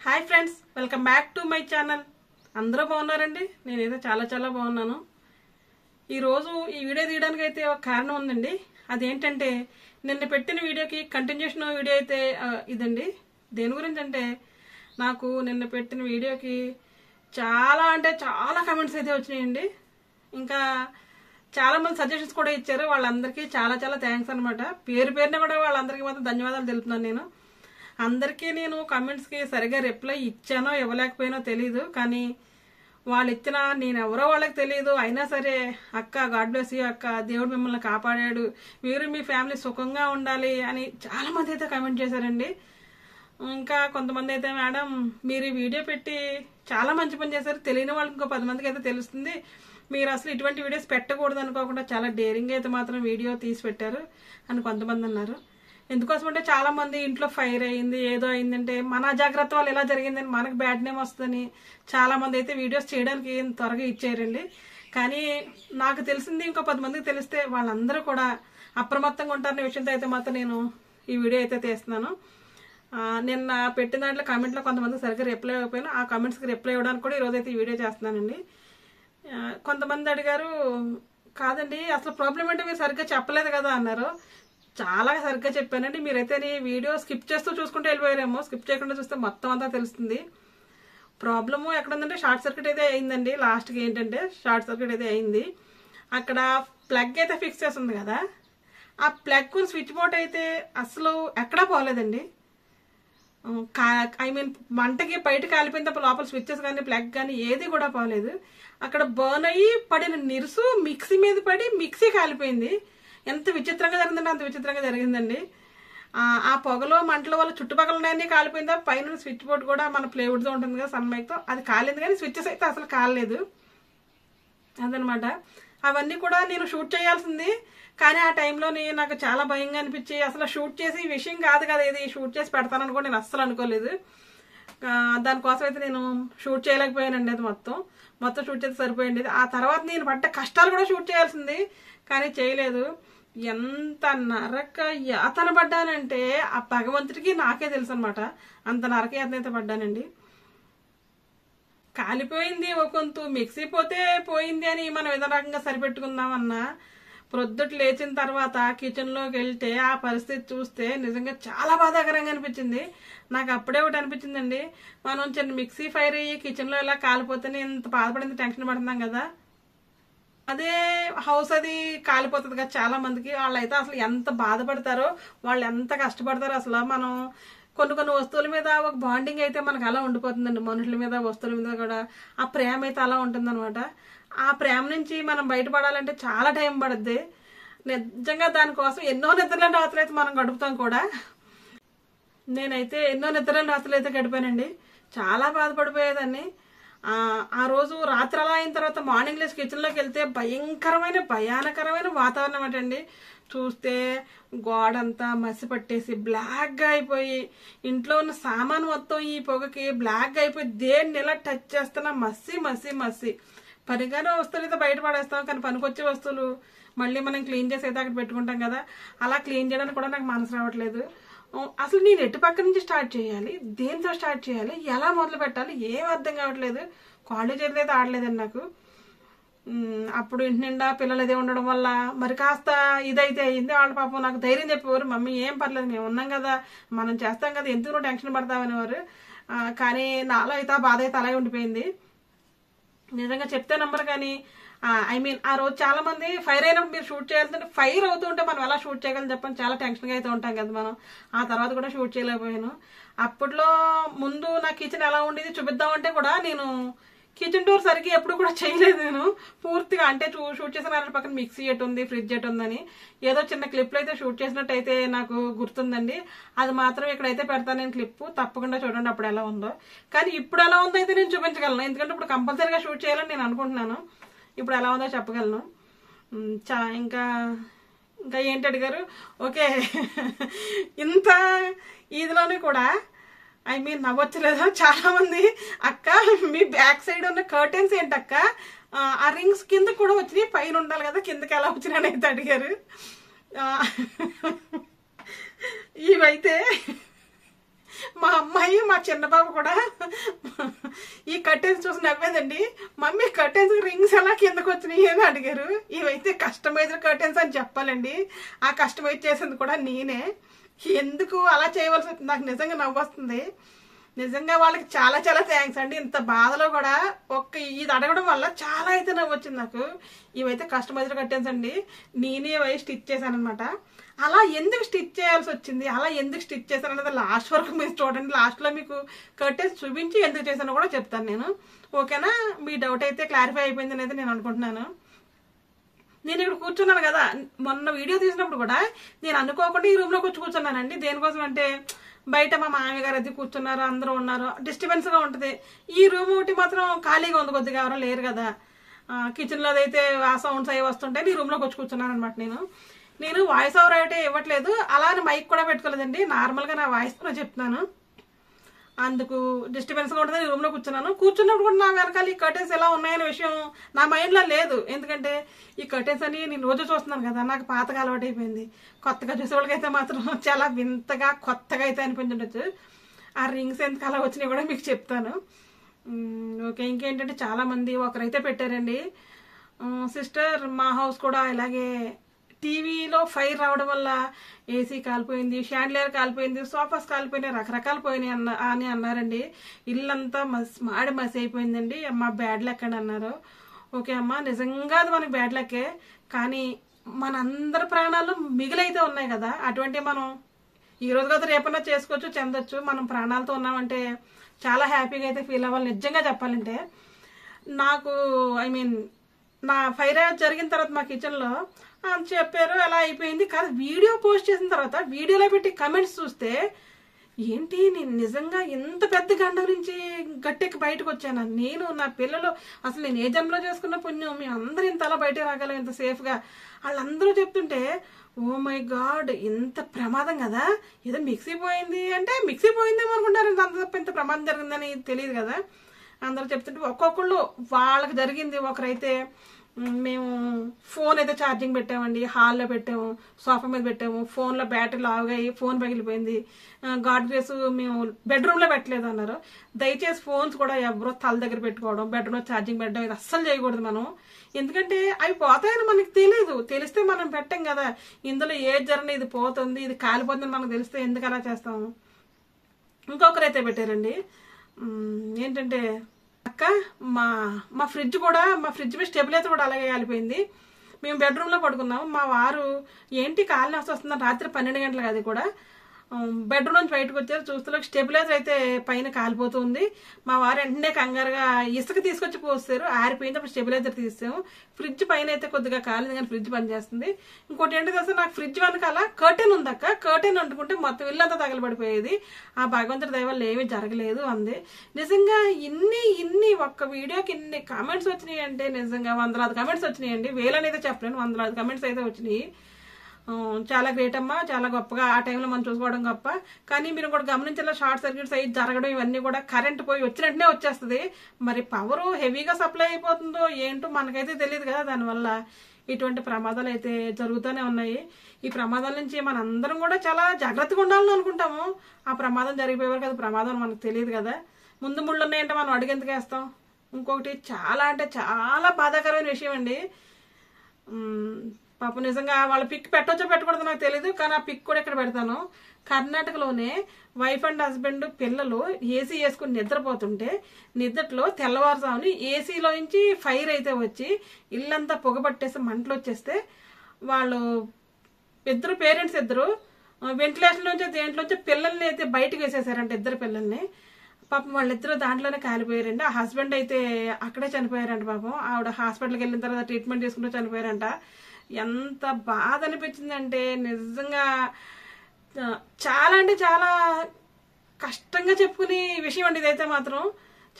Hi friends, welcome back to my channel. అందరూ బాగున్నారండి? నేనైతే చాలా బాగున్నాను. ఈరోజు ఈ వీడియో తీయడానికి అయితే ఒక కారణం ఉందండి. అదేంటంటే నిన్న పెట్టిన వీడియోకి కంటిన్యూషన్ వీడియో అయితే ఇదండి. దేని గురించి అంటే నాకు నిన్న పెట్టిన వీడియోకి చాలా కామెంట్స్ అయితే వచ్చినాయండి. ఇంకా చాలా మంది సజెషన్స్ కూడా ఇచ్చారు. వాళ్ళందరికీ చాలా థ్యాంక్స్ అనమాట. పేరున కూడా వాళ్ళందరికీ మాత్రం ధన్యవాదాలు తెలుపుతున్నాను. నేను అందరికీ నేను కామెంట్స్కి సరిగా రిప్లై ఇచ్చానో ఇవ్వలేకపోయినో తెలీదు, కానీ వాళ్ళు ఇచ్చిన నేను ఎవరో వాళ్ళకి తెలియదు. అయినా సరే అక్క, గాడ్ బ్లెస్ యూ అక్క, దేవుడు మిమ్మల్ని కాపాడాడు, మీరు మీ ఫ్యామిలీ సుఖంగా ఉండాలి అని చాలా మంది అయితే కామెంట్ చేశారండి. ఇంకా కొంతమంది అయితే మేడం మీరు ఈ వీడియో పెట్టి చాలా మంచి పని చేశారు, తెలియని వాళ్ళకి ఇంకో 10 మందికి అయితే తెలుస్తుంది, మీరు అసలు ఇటువంటి వీడియోస్ పెట్టకూడదు అనుకోకుండా చాలా డేరింగ్ అయితే మాత్రం వీడియో తీసి పెట్టారు అని కొంతమంది అన్నారు. ఎందుకోసం అంటే చాలా మంది ఇంట్లో ఫైర్ అయింది, ఏదో అయిందంటే మన జాగ్రత్త వాళ్ళు ఎలా జరిగిందని మనకు బ్యాడ్ నేమ్ వస్తుందని చాలా మంది అయితే వీడియోస్ చేయడానికి త్వరగా ఇచ్చేయండి. కానీ నాకు తెలిసింది ఇంకో 10 మందికి తెలిస్తే వాళ్ళందరూ కూడా అప్రమత్తంగా ఉంటారనే విషయంతో అయితే మాత్రం నేను ఈ వీడియో అయితే తీస్తున్నాను. నిన్న పెట్టిన దాంట్లో కామెంట్లో కొంతమంది సరిగ్గా రిప్లై ఇవ్వకపోయినా ఆ కామెంట్స్కి రిప్లై ఇవ్వడానికి కూడా ఈరోజు అయితే ఈ వీడియో చేస్తున్నానండి. కొంతమంది అడిగారు, కాదండి అసలు ప్రాబ్లం ఏంటో మీరు సరిగ్గా చెప్పలేదు కదా అన్నారు. చాలా సరిగ్గా చెప్పానండి. మీరైతే వీడియో స్కిప్ చేస్తూ చూసుకుంటూ వెళ్ళిపోయారేమో, స్కిప్ చేయకుండా చూస్తే మొత్తం అంతా తెలుస్తుంది. ప్రాబ్లము ఎక్కడుందంటే షార్ట్ సర్క్యూట్ అయితే అయిందండి. లాస్ట్కి ఏంటంటే షార్ట్ సర్క్యూట్ అయితే అయింది. అక్కడ ప్లగ్ అయితే ఫిక్స్ చేస్తుంది కదా, ఆ ప్లగ్ స్విచ్ బోర్డ్ అయితే అసలు ఎక్కడా పోలేదండి. మంటకి బయట కాలిపోయిన తప్ప లోపల స్విచ్చెస్ కానీ ప్లగ్ కానీ ఏది కూడా పోలేదు. అక్కడ బర్న్ అయ్యి పడిన నిరుసు మిక్సీ మీద పడి మిక్సీ కాలిపోయింది. ఎంత విచిత్రంగా జరిగిందంటే అంత విచిత్రంగా జరిగిందండి. ఆ పొగలో మంటల వల్ల చుట్టుపక్కల ఉన్నాయన్నీ కాలిపోయిందా, పైన స్విచ్ బోర్డ్ కూడా మన ప్లేవుడ్తో ఉంటుంది కదా సన్మైక్తో, అది కాలేదు, కానీ స్విచ్చెస్ అయితే అసలు కాలేదు. అదనమాట. అవన్నీ కూడా నేను షూట్ చేయాల్సింది, కానీ ఆ టైంలో నాకు చాలా భయంగా అనిపించి అసలు షూట్ చేసి ఈ విషయం కాదు కదా ఇది షూట్ చేసి పెడతానని కూడా నేను అస్సలు అనుకోలేదు. దానికోసం అయితే నేను షూట్ చేయలేకపోయానండి. అది మొత్తం షూట్ చేస్తే సరిపోయింది. ఆ తర్వాత నేను పడ్డ కష్టాలు కూడా షూట్ చేయాల్సింది, కానీ చేయలేదు. ఎంత నరక యాతన పడ్డానంటే ఆ భగవంతుడికి నాకే తెలుసు అనమాట. అంత నరక యాతన అయితే పడ్డానండి. కాలిపోయింది ఒక వంతు, మిక్సీ పోతే పోయింది అని మనం ఏదో రకంగా సరిపెట్టుకుందామన్నా, ప్రొద్దుట లేచిన తర్వాత కిచెన్లోకి వెళ్తే ఆ పరిస్థితి చూస్తే నిజంగా చాలా బాధాకరంగా అనిపించింది. నాకు అప్పుడే ఒకటి అనిపించిందండి, మనం చిన్న మిక్సీ ఫైర్ అయ్యి కిచెన్లో ఇలా కాలిపోతేనే ఇంత బాధపడింది, టెన్షన్ పడుతున్నాం కదా, అదే హౌస్ అది కాలిపోతుంది కదా చాలా మందికి, వాళ్ళు అయితే అసలు ఎంత బాధపడతారో, వాళ్ళు ఎంత కష్టపడతారో. అసలు మనం కొన్ని వస్తువుల మీద ఒక బాండింగ్ అయితే మనకు అలా ఉండిపోతుందండి. మనుషుల మీద, వస్తువుల మీద కూడా ఆ ప్రేమ అయితే అలా ఉంటుంది అనమాట. ఆ ప్రేమ నుంచి మనం బయటపడాలంటే చాలా టైం పడుద్ది. నిజంగా దానికోసం ఎన్నో నిద్రలేని రాత్రులు అయితే మనం గడుపుతాం కూడా. నేనైతే ఎన్నో నిద్రలేని రాత్రులు అయితే గడిపానండి. చాలా బాధపడిపోయేదాన్ని. ఆ రోజు రాత్రి అలా అయిన తర్వాత మార్నింగ్ లేచి కిచెన్లోకి వెళ్తే భయానకరమైన వాతావరణం అంటండి. చూస్తే గోడంతా మసి పట్టేసి బ్లాక్గా అయిపోయి, ఇంట్లో ఉన్న సామాను మొత్తం ఈ పొగకి బ్లాక్గా అయిపోయి, దేన్ని ఇలా టచ్ చేస్తున్నా మసి. పనిగానే వస్తువులు అయితే బయట పడేస్తాం, కానీ పనికొచ్చే వస్తువులు మళ్ళీ మనం క్లీన్ చేసి అయితే అక్కడ పెట్టుకుంటాం కదా, అలా క్లీన్ చేయడానికి కూడా నాకు మనసు రావట్లేదు. అసలు నేను ఎటు పక్క నుంచి స్టార్ట్ చేయాలి, దేంతో స్టార్ట్ చేయాలి, ఎలా మొదలు పెట్టాలి, ఏం అర్థం కావట్లేదు. కాళ్ళు చేతులు అయితే ఆడలేదండి నాకు. అప్పుడు ఇంటి నిండా పిల్లలు అదే ఉండడం వల్ల మరి కాస్త ఇదైతే అయింది. వాళ్ళ పాపం నాకు ధైర్యం చెప్పేవారు, మమ్మీ ఏం పర్లేదు, మేము ఉన్నాం కదా, మనం చేస్తాం కదా, ఎందుకు టెన్షన్ పడతామనేవారు. కానీ నాలో అయితే ఆ బాధ అయితే అలాగే ఉండిపోయింది. నిజంగా చెప్తే నమ్మరు, కానీ ఆ రోజు చాలా మంది ఫైర్ అయినప్పుడు మీరు షూట్ చేయాలంటే, ఫైర్ అవుతుంటే మనం ఎలా షూట్ చేయగలం చెప్పండి, చాలా టెన్షన్గా అయితే ఉంటాం కదా మనం. ఆ తర్వాత కూడా షూట్ చేయలేకపోయాను. అప్పట్లో ముందు నా కిచెన్ ఎలా ఉండేది చూపిద్దామంటే కూడా నేను కిచెన్ టూర్ సరిగ్గా ఎప్పుడు కూడా చేయలేదు. నేను పూర్తిగా అంటే షూట్ చేసిన పక్కన మిక్సీ ఎటు ఉంది, ఫ్రిడ్జ్ ఎటు ఉందని ఏదో చిన్న క్లిప్లు అయితే షూట్ చేసినట్టు అయితే నాకు గుర్తుందండి. అది మాత్రం ఇక్కడైతే పెడతాను నేను క్లిప్, తప్పకుండా చూడండి అప్పుడు ఎలా ఉందో. కానీ ఇప్పుడు ఎలా ఉందో అయితే నేను చూపించగలను, ఎందుకంటే ఇప్పుడు కంపల్సరీగా షూట్ చేయాలని నేను అనుకుంటున్నాను. ఇప్పుడు ఎలా ఉందో చెప్పగలను. ఇంకా ఏంటి అడిగారు? ఓకే, ఇంత ఇదిలోనే కూడా నవ్వొచ్చలేదు. చాలా మంది అక్క మీ బ్యాక్ సైడ్ ఉన్న కర్టెన్స్ ఏంటక్క, ఆ రింగ్స్ కింద కూడా వచ్చినాయి, పైన ఉండాలి కదా, కిందకి ఎలా వచ్చినాయని అయితే అడిగారు. ఇవైతే మా అమ్మాయి మా చిన్న బాబు కూడా ఈ కర్టెన్స్ చూసి నవ్వేదండి. మమ్మీ కర్టెన్స్ రింగ్స్ ఎలా కిందకు వచ్చినాయి అని అడిగారు. ఇవైతే కస్టమైజ్డ్ కర్టెన్స్ అని చెప్పాలండి. ఆ కస్టమైజ్ చేసింది కూడా నేనే. ఎందుకు అలా చేయవలసి వచ్చింది, నాకు నిజంగా నవ్వు వస్తుంది. నిజంగా వాళ్ళకి చాలా చాలా థ్యాంక్స్ అండి. ఇంత బాధలో కూడా ఇది అడగడం వల్ల చాలా అయితే నవ్వు వచ్చింది నాకు. ఇవైతే కస్టమైజ్డ్ కర్టెన్స్ అండి, నేనే స్టిచ్ చేశాను అనమాట. అలా ఎందుకు స్టిచ్ చేయాల్సి వచ్చింది, అలా ఎందుకు స్టిచ్ చేశాను అనేది లాస్ట్ వరకు మీరు చూడండి. లాస్ట్లో మీకు కర్టెన్స్ చూపించి ఎందుకు చేశానో కూడా చెప్తాను నేను. ఓకేనా? మీ డౌట్ అయితే క్లారిఫై అయిపోయింది అనేది నేను అనుకుంటున్నాను. నేను ఇక్కడ కూర్చున్నాను కదా, మొన్న వీడియో తీసినప్పుడు కూడా నేను అనుకోకుండా ఈ రూమ్లోకి వచ్చి కూర్చున్నానండి. దేనికోసం అంటే బయట మా మామయ్య గారు అది కూర్చున్నారు, అందరూ ఉన్నారు, డిస్టర్బెన్స్గా ఉంటుంది. ఈ రూమ్ ఒకటి మాత్రం ఖాళీగా ఉంది, కొద్దిగా ఎవరో లేరు కదా. కిచెన్లో అయితే ఆ సౌండ్స్ అవి వస్తుంటాయి. ఈ రూమ్లోకి వచ్చి కూర్చున్నాను అనమాట. నేను వాయిస్ ఓవర్ అయితే ఇవ్వట్లేదు, అలానే మైక్ కూడా పెట్టుకోలేదండి. నార్మల్గా నా వాయిస్ కూడా చెప్తున్నాను. అందుకు డిస్టర్బెన్స్గా ఉంటుంది. ఈ రూమ్లో కూర్చున్నప్పుడు కూడా నా వెనకాల ఈ కర్టెన్స్ ఎలా ఉన్నాయనే విషయం నా మైండ్లో లేదు. ఎందుకంటే ఈ కర్టెన్స్ అని నేను రోజు చూస్తున్నాను కదా, నాకు పాతగా అలవాటు అయిపోయింది. కొత్తగా చూసేవాళ్ళకైతే మాత్రం చాలా వింతగా కొత్తగా అయితే అనిపించుండొచ్చు. ఆ రింగ్స్ ఎందుకు అలా వచ్చినాయి కూడా మీకు చెప్తాను. ఓకే, ఇంకేంటంటే చాలామంది ఒకరైతే పెట్టారండి, సిస్టర్ మా హౌస్ కూడా ఇలాగే టీవీలో ఫైర్ రావడం వల్ల ఏసీ కాలిపోయింది, షాండ్లియర్ కాలిపోయింది, సోఫాస్ కాలిపోయినాయి, రకరకాలు పోయినాయి అని అన్నారండి. ఇల్లంతా మాడి మసి అయిపోయిందండి. అమ్మ బ్యాడ్ లక్ అని అన్నారు. ఓకే అమ్మ, నిజంగా అది మనకి బ్యాడ్ లక్కే. కానీ మనందరి ప్రాణాలు మిగిలైతే ఉన్నాయి కదా, అటువంటి మనం ఈ రోజు కదా రేపన్నా చేసుకోవచ్చు, చెందొచ్చు. మనం ప్రాణాలతో ఉన్నామంటే చాలా హ్యాపీగా అయితే ఫీల్ అవ్వాలి. నిజంగా చెప్పాలంటే నాకు నా ఫైర్ జరిగిన తర్వాత మా కిచెన్లో చెప్పారు ఎలా అయిపోయింది. కాదు, వీడియో పోస్ట్ చేసిన తర్వాత వీడియోలో పెట్టి కమెంట్స్ చూస్తే ఏంటి, నేను నిజంగా ఇంత పెద్ద గండ నుంచి గట్టెక్కి బయటకు వచ్చాను. నేను నా పిల్లలు అసలు నేను ఏ జన్మలో చేసుకున్న పుణ్యం, మీ అందరూ ఇంతలా బయటకు రాగలం ఇంత సేఫ్గా. వాళ్ళందరూ చెప్తుంటే ఓ మై గాడ్, ఇంత ప్రమాదం కదా. ఏదో మిక్సీ పోయింది అంటే మిక్సీ పోయిందేమో అనుకుంటారు, అంత తప్ప ఇంత ప్రమాదం జరిగిందని తెలియదు కదా. అందరూ చెప్తుంటే ఒక్కొక్కళ్ళు వాళ్ళకి జరిగింది. ఒకరైతే మేము ఫోన్ అయితే ఛార్జింగ్ పెట్టామండి, హాల్లో పెట్టాము, సోఫా మీద పెట్టాము, ఫోన్లో బ్యాటరీ లావుగా అయ్యి ఫోన్ పగిలిపోయింది. గాడ్ గ్రేస్ మేము బెడ్రూమ్లో పెట్టలేదు అన్నారు. దయచేసి ఫోన్స్ కూడా ఎవరో తల దగ్గర పెట్టుకోవడం, బెడ్రూమ్లో ఛార్జింగ్ పెట్టడం ఇది అస్సలు చేయకూడదు మనం. ఎందుకంటే అవి పోతాయని మనకి తెలియదు, తెలిస్తే మనం పెట్టాం కదా. ఇందులో ఏది జరిగినా ఇది పోతుంది, ఇది కాలిపోతుంది మనకు తెలిస్తే ఎందుకు అలా చేస్తాము. ఇంకొకరైతే పెట్టారండి, ఏంటంటే అక్క మా ఫ్రిడ్జ్ మీద స్టెబిలైజర్ కూడా అలాగే కాలిపోయింది. మేము బెడ్రూమ్లో పడుకున్నాము. మా వారు ఏంటి కాలిన వస్తుందని రాత్రి 12 గంటలకు అది కూడా బెడ్రూమ్ నుంచి బయటకు వచ్చారు. చూస్తూ స్టెబిలైజర్ అయితే పైన కాలిపోతుంది. మా వారు వెంటనే కంగారుగా ఇసుక తీసుకొచ్చి పోస్తారు, ఆరిపోయింది. అప్పుడు స్టెబిలైజర్ తీసాము. ఫ్రిడ్జ్ పైన అయితే కొద్దిగా కాలింది కానీ ఫ్రిడ్జ్ పనిచేస్తుంది. ఇంకోటి ఏంటి తెలుసా, నాకు ఫ్రిడ్జ్ వెనకాల కర్టెన్ ఉందక్క, కర్టెన్ అంటుకుంటే మొత్తం ఇల్లంతా తగలబడిపోయేది. ఆ భగవంతుడి దయ వల్ల ఏమీ జరగలేదు అంది. నిజంగా ఇన్ని ఒక్క వీడియోకి ఇన్ని కామెంట్స్ వచ్చినాయి అంటే నిజంగా వందలాది కామెంట్స్ వచ్చినాయండి. వేలనైతే చెప్పలేను, వందలాది కామెంట్స్ అయితే వచ్చినాయి. చాలా గ్రేట్ అమ్మా, చాలా గొప్పగా ఆ టైంలో మనం చూసుకోవడం గొప్ప. కానీ మీరు కూడా గమనించాల, షార్ట్ సర్క్యూట్స్ అయ్యి జరగడం ఇవన్నీ కూడా కరెంట్ పోయి వచ్చినట్టునే వచ్చేస్తుంది. మరి పవర్ హెవీగా సప్లై అయిపోతుందో ఏంటో మనకైతే తెలియదు కదా. దానివల్ల ఇటువంటి ప్రమాదాలు అయితే జరుగుతూనే ఉన్నాయి. ఈ ప్రమాదాల నుంచి మనందరం కూడా చాలా జాగ్రత్తగా ఉండాలని అనుకుంటాము. ఆ ప్రమాదం జరిగిపోయేవారు కదా, ప్రమాదం మనకు తెలియదు కదా. ముందు ముళ్ళు ఉన్నాయంటే మనం అడుగెందుకు వేస్తాం. ఇంకొకటి చాలా అంటే చాలా బాధాకరమైన విషయం అండి. పాపం నిజంగా వాళ్ళ పిక్ పెట్టొచ్చో పెట్టకూడదో నాకు తెలియదు, కానీ ఆ పిక్ కూడా ఇక్కడ పెడతాను. కర్ణాటకలోనే వైఫ్ అండ్ హస్బెండ్ పిల్లలు ఏసీ వేసుకుని నిద్రపోతుంటే నిద్రలో తెల్లవారుజాముని ఏసీలో నుంచి ఫైర్ అయితే వచ్చి ఇల్లంతా పొగబట్టేసి మంటలు వచ్చేస్తే వాళ్ళు పేరెంట్స్ ఇద్దరు వెంటిలేషన్ నుంచి దేంట్లోంచి పిల్లల్ని అయితే బయటకు వేసేసారంట, ఇద్దరు పిల్లల్ని. పాపం వాళ్ళిద్దరూ దాంట్లోనే కాలిపోయారండి. ఆ హస్బెండ్ అయితే అక్కడే చనిపోయారంట. పాపం ఆవిడ హాస్పిటల్కి వెళ్ళిన తర్వాత ట్రీట్మెంట్ తీసుకుంటూ చనిపోయారంట. ఎంత బాధ అనిపించిందంటే నిజంగా చాలా అంటే చాలా కష్టంగా చెప్పుకునే విషయం అండి ఇదైతే. మాత్రం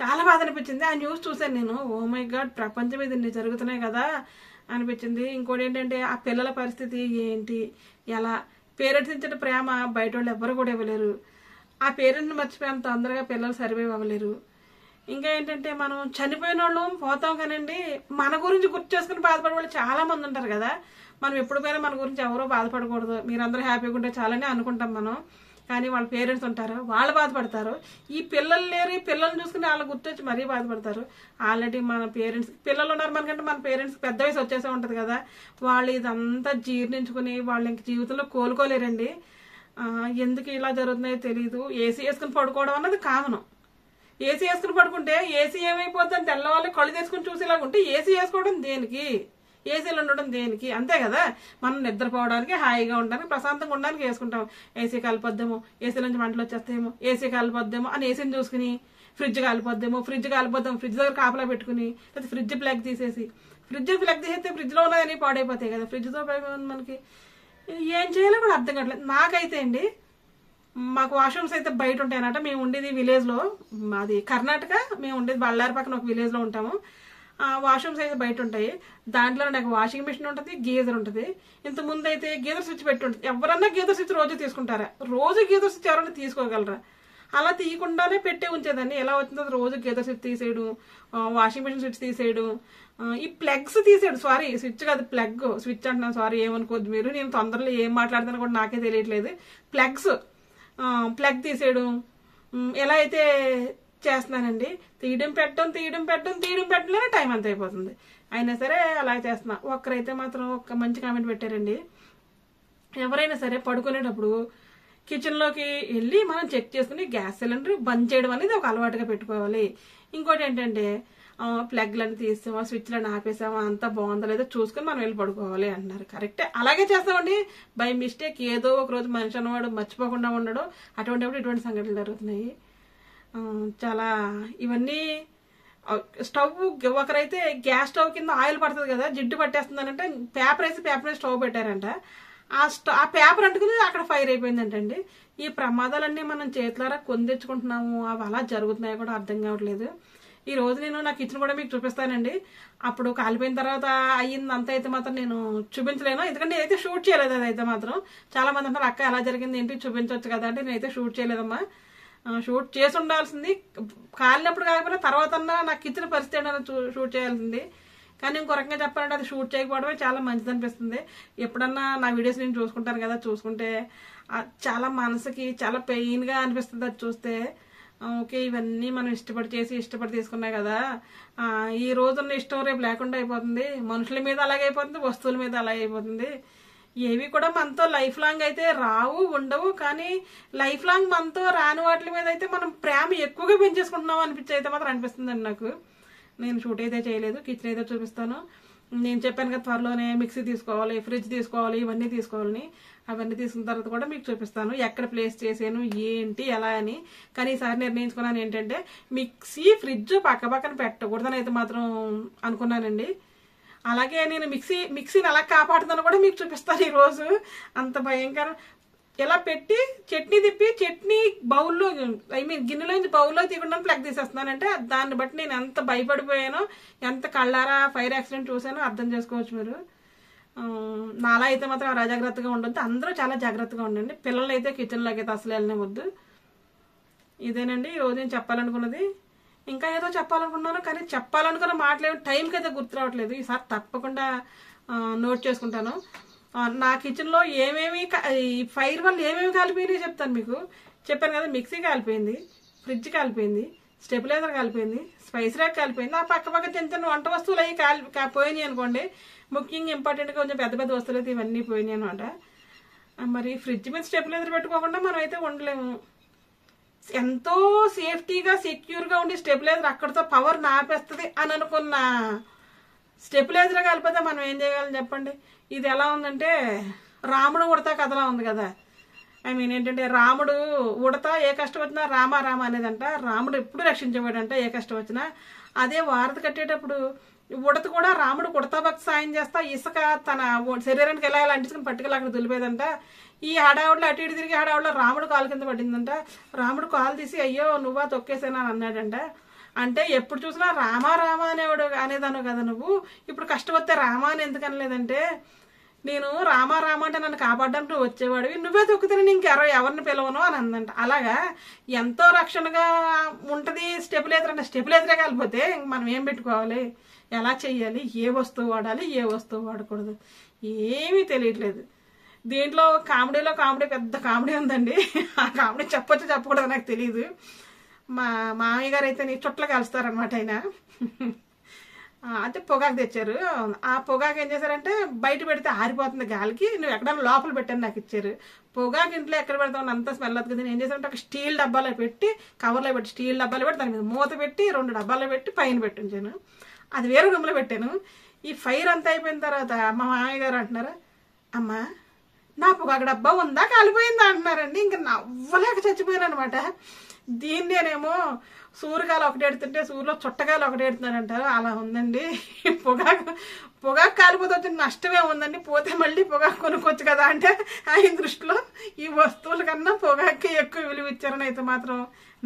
చాలా బాధ అనిపించింది. ఆ న్యూస్ చూసాను నేను. ఓ మై గాడ్, ప్రపంచం మీద ఇన్ని జరుగుతున్నాయి కదా అనిపించింది. ఇంకోటి ఏంటంటే ఆ పిల్లల పరిస్థితి ఏంటి, ఎలా పేరెంట్స్ ఇచ్చిన ప్రేమ బయట వాళ్ళు ఎవ్వరు కూడా ఇవ్వలేరు. ఆ పేరెంట్ని మర్చిపోయేంత తొందరగా పిల్లలు సర్వైవ్ అవ్వలేరు. ఇంకా ఏంటంటే మనం చనిపోయిన వాళ్ళు పోతాం కానండి, మన గురించి గుర్తు చేసుకుని బాధపడే వాళ్ళు చాలా మంది ఉంటారు కదా. మనం ఎప్పుడు పోయినా మన గురించి ఎవరో బాధపడకూడదు, మీరందరూ హ్యాపీగా ఉంటే చాలని అనుకుంటాం మనం. కానీ వాళ్ళ పేరెంట్స్ ఉంటారు, వాళ్ళు బాధపడతారు. ఈ పిల్లలు లేరు, ఈ పిల్లల్ని చూసుకుని వాళ్ళు గుర్తొచ్చి మరీ బాధపడతారు. ఆల్రెడీ మన పేరెంట్స్ పిల్లలు ఉన్నారు మనకంటే, మన పేరెంట్స్ పెద్ద వయసు వచ్చేసే ఉంటుంది కదా, వాళ్ళు ఇదంతా జీర్ణించుకుని వాళ్ళు ఇంక జీవితంలో కోలుకోలేరండి. ఎందుకు ఇలా జరుగుతున్నాయో తెలియదు. ఏసీ వేసుకుని పడుకోవడం అన్నది కామన్. ఏసీ వేసుకుని పడుకుంటే ఏసీ ఏమైపోతుందని తెల్లవాళ్ళు కళ్ళు తెచ్చుకుని చూసేలాగా ఉంటే ఏసీ వేసుకోవడం దేనికి, ఏసీలో ఉండడం దేనికి? అంతే కదా, మనం నిద్రపోవడానికి, హాయిగా ఉండడానికి, ప్రశాంతంగా ఉండడానికి వేసుకుంటాం. ఏసీ కాలిపోద్దేమో, ఏసీ నుంచి మంటలు వచ్చేస్తాయేమో, ఏసీ కాలిపోద్దేమో అని ఏసీని చూసుకుని, ఫ్రిడ్జ్ కాలిపోద్దేమో, ఫ్రిడ్జ్ దగ్గర కాపలా పెట్టుకుని, లేకపోతే ఫ్రిడ్జ్ ప్లగ్ తీసేసి, ఫ్రిడ్జ్ ప్లగ్ తీసేస్తే ఫ్రిడ్జ్లో ఉన్నదని పాడైపోతాయి కదా, ఫ్రిడ్జ్తో మనకి ఏం చేయాలో కూడా అర్థం కావట్లేదు. నాకైతే అండి, మాకు వాష్రూమ్స్ అయితే బయట ఉంటాయన్నమాట. మేము ఉండేది విలేజ్లో, మాది కర్ణాటక, మేము ఉండేది బళ్ళారి పక్కన ఒక విలేజ్లో ఉంటాము. వాష్రూమ్స్ అయితే బయట ఉంటాయి. దాంట్లో నాకు వాషింగ్ మిషన్ ఉంటుంది, గీజర్ ఉంటుంది. ఇంత ముందు అయితే గీజర్ స్విచ్ పెట్టి ఉంటుంది. ఎవరన్నా గీజర్ స్విచ్ రోజు తీసుకుంటారా? రోజు గీజర్ స్విచ్ ఎవరైనా తీసుకోగలరా? అలా తీయకుండానే పెట్టే ఉంచేదాన్ని. ఎలా వచ్చిందో రోజు గీజర్ స్విచ్ తీసేయడం, వాషింగ్ మిషన్ స్విచ్ తీసేయడం, ఈ ప్లగ్స్ తీసేయడం, సారీ స్విచ్ కాదు ప్లగ్, స్విచ్ అంటున్నాను, సారీ ఏమనుకోద్దు మీరు, నేను తొందరలో ఏం మాట్లాడుతానో కూడా నాకే తెలియట్లేదు. ప్లగ్ తీసేయడం ఎలా అయితే చేస్తున్నానండి. తీయడం పెట్టడంలోనే టైం అంత అయిపోతుంది. అయినా సరే అలా చేస్తున్నా. ఒక్కరైతే మాత్రం ఒక మంచి కామెంట్ పెట్టారండి. ఎవరైనా సరే పడుకునేటప్పుడు కిచెన్లోకి వెళ్ళి మనం చెక్ చేసుకుని గ్యాస్ సిలిండర్ బంద్ చేయడం అనేది ఒక అలవాటుగా పెట్టుకోవాలి. ఇంకోటి ఏంటంటే ప్లగ్లను తీసామా, స్విచ్లను ఆపేసామా, అంతా బాగుందో లేదో చూసుకుని మనం వెళ్ళి పడుకోవాలి అన్నారు. కరెక్టే, అలాగే చేస్తామండి. బై మిస్టేక్ ఏదో ఒక రోజు మనిషి అన్నవాడు మర్చిపోకుండా ఉండడం, అటువంటిప్పుడు ఇటువంటి సంఘటనలు జరుగుతున్నాయి. చాలా ఇవన్నీ. స్టవ్ ఒకరైతే గ్యాస్ స్టవ్ కింద ఆయిల్ పడుతుంది కదా, జిడ్డు పట్టేస్తుందనంటే పేపర్ వేసి స్టవ్ పెట్టారంట. ఆ పేపర్ అంటుకుని అక్కడ ఫైర్ అయిపోయిందంటండి. ఈ ప్రమాదాలన్నీ మనం చేతులారా కొని తెచ్చుకుంటున్నాము. అవి అలా జరుగుతున్నాయో కూడా అర్థం కావట్లేదు. ఈ రోజు నేను నా కిచెన్ కూడా మీకు చూపిస్తానండి. అప్పుడు కాలిపోయిన తర్వాత అయ్యింది అంత అయితే మాత్రం నేను చూపించలేను, ఎందుకంటే నేనైతే షూట్ చేయలేదు. అదైతే మాత్రం చాలా మంది అంటారు, అక్క ఎలా జరిగింది ఏంటి చూపించవచ్చు కదా అంటే, నేనైతే షూట్ చేయలేదమ్మా. షూట్ చేసి ఉండాల్సింది, కాలినప్పుడు కాకపోయినా తర్వాత నాకు కిచెన్ పరిస్థితి ఏంటో షూట్ చేయాల్సింది. కానీ ఇంకో రకంగా చెప్పాలంటే అది షూట్ చేయకపోవడమే చాలా మంచిది అనిపిస్తుంది. ఎప్పుడన్నా నా వీడియోస్ నేను చూసుకుంటాను కదా, చూసుకుంటే చాలా మనసుకి చాలా పెయిన్గా అనిపిస్తుంది అది చూస్తే. ఓకే, ఇవన్నీ మనం ఇష్టపడి తీసుకున్నాయి కదా, ఈ రోజున్న ఇష్టం రేపు లేకుండా అయిపోతుంది. మనుషుల మీద అలాగే అయిపోతుంది, వస్తువుల మీద అలాగే అయిపోతుంది. ఏవి కూడా మనతో లైఫ్ లాంగ్ అయితే రావు, ఉండవు. కానీ లైఫ్ లాంగ్ మనతో రాని వాటి మీద అయితే మనం ప్రేమ ఎక్కువగా పెంచేసుకుంటున్నాం అయితే మాత్రం అనిపిస్తుందండి నాకు. నేను షూట్ అయితే చేయలేదు, కిచెన్ అయితే చూపిస్తాను. నేను చెప్పాను కదా త్వరలోనే మిక్సీ తీసుకోవాలి, ఫ్రిడ్జ్ తీసుకోవాలి, ఇవన్నీ తీసుకోవాలని. అవన్నీ తీసుకున్న తర్వాత కూడా మీకు చూపిస్తాను ఎక్కడ ప్లేస్ చేసాను ఏంటి ఎలా అని. కానీ ఈసారి నిర్ణయించుకున్నాను ఏంటంటే మిక్సీ ఫ్రిడ్జ్ పక్కన పెట్టకూడదని అయితే మాత్రం అనుకున్నానండి. అలాగే నేను మిక్సీని అలా కాపాడుతాను కూడా మీకు చూపిస్తాను ఈరోజు. అంత భయంకరం. ఇలా పెట్టి చట్నీ బౌల్లో, గిన్నెలోంచి బౌల్లో తీయకుండా ప్లగ్ తీసేస్తున్నానంటే దాన్ని బట్టి నేను ఎంత భయపడిపోయానో, ఎంత కళ్ళారా ఫైర్ యాక్సిడెంట్ చూసానో అర్థం చేసుకోవచ్చు మీరు. నాలా అయితే మాత్రం అజాగ్రత్తగా ఉండొద్దు, అందరూ చాలా జాగ్రత్తగా ఉండండి. పిల్లలు అయితే కిచెన్లోకి అయితే అసలు వెళ్ళనే వద్దు. ఇదేనండి ఈరోజు నేను చెప్పాలనుకున్నది. ఇంకా ఏదో చెప్పాలనుకున్నాను, కానీ చెప్పాలనుకున్న మాటలేమో టైంకి అయితే గుర్తు రావట్లేదు. ఈసారి తప్పకుండా నోట్ చేసుకుంటాను. నా కిచెన్లో ఫైర్ వల్ల ఏమేమి కాలిపోయినాయి చెప్తాను మీకు. చెప్పాను కదా, మిక్సీ కాలిపోయింది, ఫ్రిడ్జ్ కాలిపోయింది, స్టెబిలైజర్ కాలిపోయింది, స్పైస్ ర్యాక్ కాలిపోయింది. ఆ పక్క చిన్న వంట వస్తువులు అవి పోయినాయి అనుకోండి. ముఖ్యంగా ఇంపార్టెంట్గా కొంచెం పెద్ద వస్తువులు అయితే ఇవన్నీ పోయినాయి అనమాట. మరి ఫ్రిడ్జ్ మీద స్టెబిలైజర్ పెట్టుకోకుండా మనం అయితే ఉండలేము. ఎంతో సేఫ్టీగా సెక్యూర్గా ఉండి స్టెబిలైజర్ అక్కడితో పవర్ నాపేస్తుంది అని అనుకున్న స్టెబిలైజర్ కలిపితే మనం ఏం చేయగలం చెప్పండి. ఇది ఎలా ఉందంటే రాముడు ఉడతా కథలా ఉంది కదా. ఏంటంటే రాముడు ఉడతా ఏ కష్టం వచ్చినా రామ అనేదంట. రాముడు ఎప్పుడు రక్షించేవాడంట ఏ కష్టం వచ్చినా. అదే వారధి కట్టేటప్పుడు ఉడత కూడా రాముడు ఉడతా భక్తి సాయం చేస్తా ఇసుక తన శరీరానికి ఎలా అంటించుకుని పట్టుకెళ్ళి అక్కడ దులిపేదంట. ఈ హడావుడిలో అటు ఇటు తిరిగి హడావుడిలో రాముడు కాలు కింద పడిందంట. రాముడు కాలు తీసి అయ్యో నువ్వా తొక్కేసానా అని అన్నాడంట. అంటే ఎప్పుడు చూసినా రామ అనేదాను కదా నువ్వు, ఇప్పుడు కష్టం వస్తే రామ అని ఎందుకు అనలేదంటే, నేను రామ అంటే నన్ను కాపాడడానికి నువ్వు వచ్చేవాడివి, నువ్వే తొక్కుతాను ఎవరిని పిలవను అని అందంట. అలాగా ఎంతో రక్షణగా ఉంటుంది స్టెబిలైజర్ అంటే. స్టెబిలైజరే కాలిపోతే మనం ఏం పెట్టుకోవాలి, ఎలా చెయ్యాలి, ఏ వస్తువు వాడాలి, ఏ వస్తువు వాడకూడదు ఏమీ తెలియట్లేదు. దీంట్లో కామెడీలో కామెడీ పెద్ద కామెడీ ఉందండి. ఆ కామెడీ చెప్పొచ్చు చెప్పకూడదు నాకు తెలియదు. మా మామయ్య గారు అయితే నీ చుట్టలు కలుస్తారనమాట ఆయన. అంటే పొగాకు తెచ్చారు. ఆ పొగాకు ఏం చేశారంటే బయట పెడితే ఆరిపోతుంది గాలికి, నువ్వు ఎక్కడైనా లోపల పెట్టని నాకు ఇచ్చారు. పొగాకు ఇంట్లో ఎక్కడ పెడతామని అంత స్మెల్ అవుతుంది. నేను ఏం చేశానంటే ఒక స్టీల్ డబ్బాలో పెట్టి, కవర్లో పెట్టి స్టీల్ డబ్బాలో పెట్టి దాని మీద మూత పెట్టి 2 డబ్బాలో పెట్టి పైన పెట్టించాను. అది వేరే రూమ్లో పెట్టాను. ఈ ఫైర్ అంతా అయిపోయిన తర్వాత మా మామయ్య గారు అంటున్నారు, అమ్మా నా పొగాకు డబ్బా ఉందా కాలిపోయిందా అంటున్నారండి. ఇంకా నవ్వలేక చచ్చిపోయాను అనమాట. దీన్నేనేమో సూరకాయలు ఒకటి ఎడుతుంటే సూర్లో చుట్టకాయలు ఒకటి ఎడుతున్నారు అంటారు. అలా ఉందండి. పొగాకు కాలిపోతే వచ్చిన నష్టమే ఉందండి. పోతే మళ్ళీ పొగాకు కొనుక్కోవచ్చు కదా అంటే ఆయన దృష్టిలో ఈ వస్తువుల కన్నా పొగాకు ఎక్కువ విలువ ఇచ్చారని అయితే మాత్రం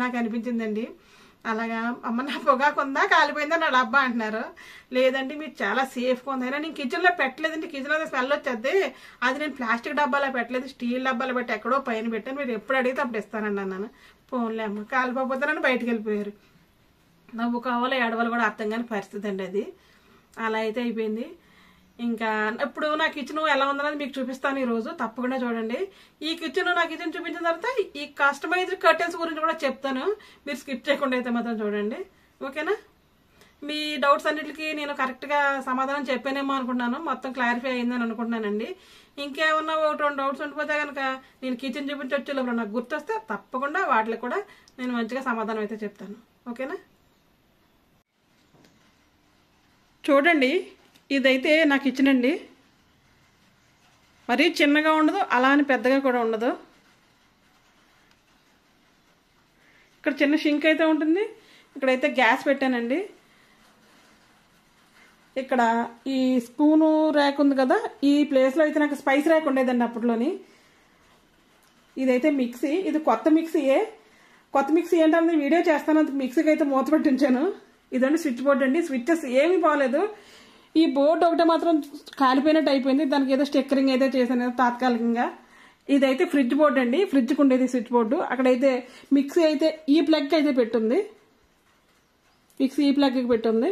నాకు అనిపించిందండి. అలాగా అమ్మ నా పొగాకు ఉందా కాలిపోయిందా నా డబ్బా అంటున్నారు. లేదండి మీరు చాలా సేఫ్గా ఉంది. అయినా నేను కిచెన్లో పెట్టలేదండి, కిచెన్లో స్మెల్ వచ్చేది. అది నేను ప్లాస్టిక్ డబ్బాలో పెట్టలేదు, స్టీల్ డబ్బాలో పెట్టి ఎక్కడో పైన పెట్టాను, మీరు ఎప్పుడు అడిగితే అప్పుడు ఇస్తానండి అన్నాను. ఫోన్లే అమ్మ కాలిపోతానని బయటకు వెళ్ళిపోయారు. నవ్వు కావాలో ఏడవాలో కూడా అర్థం కాని పరిస్థితి అండి అది. అలా అయితే అయిపోయింది. ఇంకా ఇప్పుడు నా కిచెన్ ఎలా ఉందన్నది మీకు చూపిస్తాను ఈరోజు, తప్పకుండా చూడండి. ఈ నా కిచెన్ చూపించిన తర్వాత ఈ కస్టమైజ్డ్ కర్టెన్స్ గురించి కూడా చెప్తాను, మీరు స్కిప్ చేయకుండా అయితే మాత్రం చూడండి. ఓకేనా? మీ డౌట్స్ అన్నిటికీ నేను కరెక్ట్గా సమాధానం చెప్పానేమో అనుకుంటున్నాను, మొత్తం క్లారిఫై అయిందని అనుకుంటున్నానండి. ఇంకేమన్నా 1-2 డౌట్స్ ఉండిపోతే కనుక నేను కిచెన్ చూపించవచ్చు, లోపల నాకు గుర్తొస్తే తప్పకుండా వాటికి కూడా నేను మంచిగా సమాధానం అయితే చెప్తాను. ఓకేనా? చూడండి, ఇదైతే నా కిచెన్ అండి. మరీ చిన్నగా ఉండదు, అలా అని పెద్దగా కూడా ఉండదు. ఇక్కడ చిన్న షింక్ అయితే ఉంటుంది. ఇక్కడైతే గ్యాస్ పెట్టానండి. ఇక్కడ ఈ స్పూను ర్యాక్ ఉంది కదా, ఈ ప్లేస్లో అయితే నాకు స్పైస్ ర్యాక్ ఉండేదండి అప్పట్లోని. ఇదైతే మిక్సీ, ఇది కొత్త మిక్సీయే. కొత్త మిక్సీ ఏంటంటే వీడియో చేస్తాను, మిక్సీకి అయితే మూత పెట్టించాను. ఇదండి స్విచ్ బోర్డ్ అండి. స్విచ్చెస్ ఏమీ బాగాలేదు. ఈ బోర్డు ఒకటే మాత్రం కాలిపోయినట్టు అయిపోయింది. దానికి ఏదో స్టిక్కరింగ్ అయితే చేశాను తాత్కాలికంగా. ఇదైతే ఫ్రిడ్జ్ బోర్డు అండి, ఫ్రిడ్జ్కి ఉండేది స్విచ్ బోర్డు. అక్కడైతే మిక్సీ అయితే ఈ ప్లగ్ అయితే పెట్టుంది, మిక్సీ ఈ ప్లగ్కి పెట్టుంది.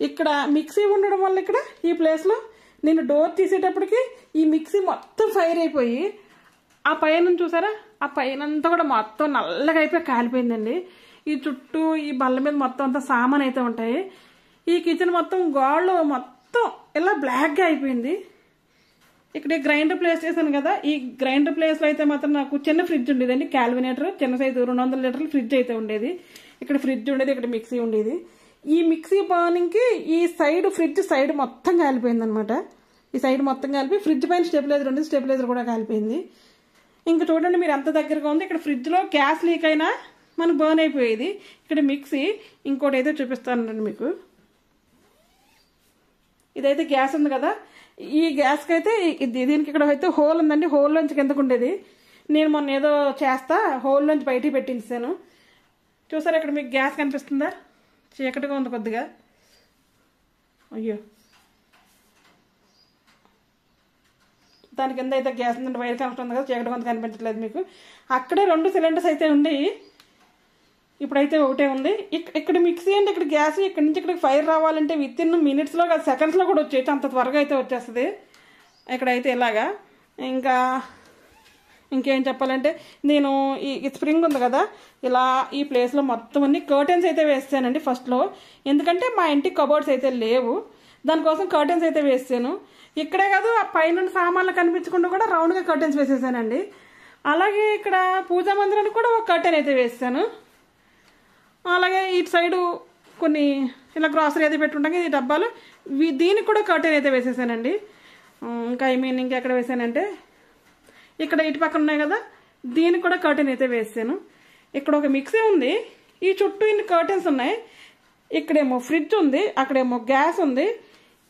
ఇక్కడ మిక్సీ ఉండడం వల్ల ఇక్కడ ఈ ప్లేస్లో నేను డోర్ తీసేటప్పటికి ఈ మిక్సీ మొత్తం ఫైర్ అయిపోయి ఆ పైన చూసారా, ఆ పైనంతా కూడా మొత్తం నల్లగా అయిపోయి కాలిపోయిందండి. ఈ చుట్టూ ఈ బల్ల మీద మొత్తం అంతా సామాన్ అయితే ఉంటాయి. ఈ కిచెన్ మొత్తం గోళ్ళు మొత్తం ఇలా బ్లాక్గా అయిపోయింది. ఇక్కడ గ్రైండర్ ప్లేస్ చేశాను కదా, ఈ గ్రైండర్ ప్లేస్లో అయితే మాత్రం నాకు చిన్న ఫ్రిడ్జ్ ఉండేదండి, క్యాల్వినేటర్ చిన్న సైజు 200 లీటర్ల ఫ్రిడ్జ్ అయితే ఉండేది. ఇక్కడ ఫ్రిడ్జ్ ఉండేది, ఇక్కడ మిక్సీ ఉండేది. ఈ మిక్సీ బర్నింగ్కి ఈ సైడ్ ఫ్రిడ్జ్ సైడ్ మొత్తం కాలిపోయింది అనమాట. ఈ సైడ్ మొత్తం కాలిపోయి ఫ్రిడ్జ్ పైన స్టెబిలైజర్ ఉంది, స్టెబిలైజర్ కూడా కాలిపోయింది. ఇంకా చూడండి మీరు ఎంత దగ్గరగా ఉంది. ఇక్కడ ఫ్రిడ్జ్లో గ్యాస్ లీక్ అయినా మనకు బర్న్ అయిపోయేది. ఇక్కడ మిక్సీ, ఇంకోటి అయితే చూపిస్తానండి మీకు. ఇదైతే గ్యాస్ ఉంది కదా, ఈ గ్యాస్కి అయితే దీనికి ఇక్కడ అయితే హోల్ ఉందండి, హోల్లోంచి కిందకు ఉండేది. నేను మొన్న ఏదో చేస్తా హోల్లోంచి బయటికి పెట్టించాను. చూసారా ఇక్కడ మీకు గ్యాస్ కనిపిస్తుందా? చీకటిగా ఉంది కొద్దిగా. అయ్యో, దాని కింద అయితే గ్యాస్ ఉందండి, వైర్ కనెక్షన్ ఉంది కదా, చీకటిగా ఉంది కనిపించట్లేదు మీకు. అక్కడే 2 సిలిండర్స్ అయితే ఉండి, ఇప్పుడైతే ఒకటే ఉంది. ఇక్కడ మిక్సీ అంటే ఇక్కడ గ్యాస్, ఇక్కడ నుంచి ఇక్కడికి ఫైర్ రావాలంటే విత్-ఇన్ మినిట్స్లో కాదు సెకండ్స్లో కూడా వచ్చేసి అంత త్వరగా అయితే వచ్చేస్తుంది. ఇక్కడైతే ఇలాగా. ఇంకేం చెప్పాలంటే నేను ఈ స్ప్రింగ్ ఉంది కదా, ఇలా ఈ ప్లేస్లో మొత్తం అన్ని కర్టెన్స్ అయితే వేస్తానండి ఫస్ట్లో. ఎందుకంటే మా ఇంటికి కబోర్డ్స్ అయితే లేవు, దానికోసం కర్టెన్స్ అయితే వేసాను. ఇక్కడే కాదు ఆ పైన సామాన్లు కనిపించకుండా కూడా రౌండ్గా కర్టెన్స్ వేసేసానండి. అలాగే ఇక్కడ పూజా మందిరానికి కూడా ఒక కర్టెన్ అయితే వేసాను. అలాగే ఇటు సైడు కొన్ని ఇలా గ్రాసరీ అయితే పెట్టుంటాం ఈ డబ్బాలు, దీనికి కూడా కర్టెన్ అయితే వేసేసానండి. ఇంకా ఇంకెక్కడ వేసానంటే ఇక్కడ ఇటు పక్కన ఉన్నాయి కదా, దీనికి కూడా కర్టెన్ అయితే వేసాను. ఇక్కడ ఒక మిక్సీ ఉంది, ఈ చుట్టూ ఇన్ని కర్టెన్స్ ఉన్నాయి. ఇక్కడేమో ఫ్రిడ్జ్ ఉంది, అక్కడేమో గ్యాస్ ఉంది.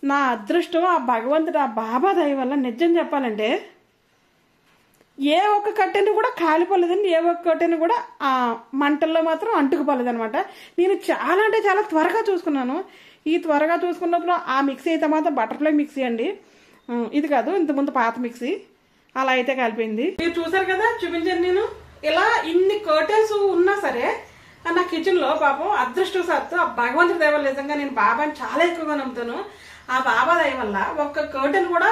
నా అదృష్టం ఆ భగవంతుడు, ఆ బాబా దయ వల్ల నిజం చెప్పాలంటే ఏ ఒక్క కర్టెన్ కూడా కాలిపోలేదండి, ఏ ఒక్క కర్టెన్ కూడా ఆ మంటల్లో మాత్రం అంటుకుపోలేదనమాట. నేను చాలా అంటే చాలా త్వరగా చూసుకున్నాను. ఈ త్వరగా చూసుకున్నప్పుడు ఆ మిక్సీ అయితే మాత్రం బటర్ఫ్లై మిక్సీ అండి, ఇది కాదు ఇంతకుముందు పాత మిక్సీ. అలా అయితే కాలిపోయింది. మీరు చూసారు కదా, చూపించాను నేను. ఇలా ఇన్ని కర్టెన్స్ ఉన్నా సరే నా కిచెన్లో పాపం అదృష్టవశాత్తు ఆ భగవంతుడి దయ వల్ల, నిజంగా నేను బాబాని చాలా ఎక్కువగా నమ్ముతాను, ఆ బాబా దయ వల్ల ఒక్క కర్టెన్ కూడా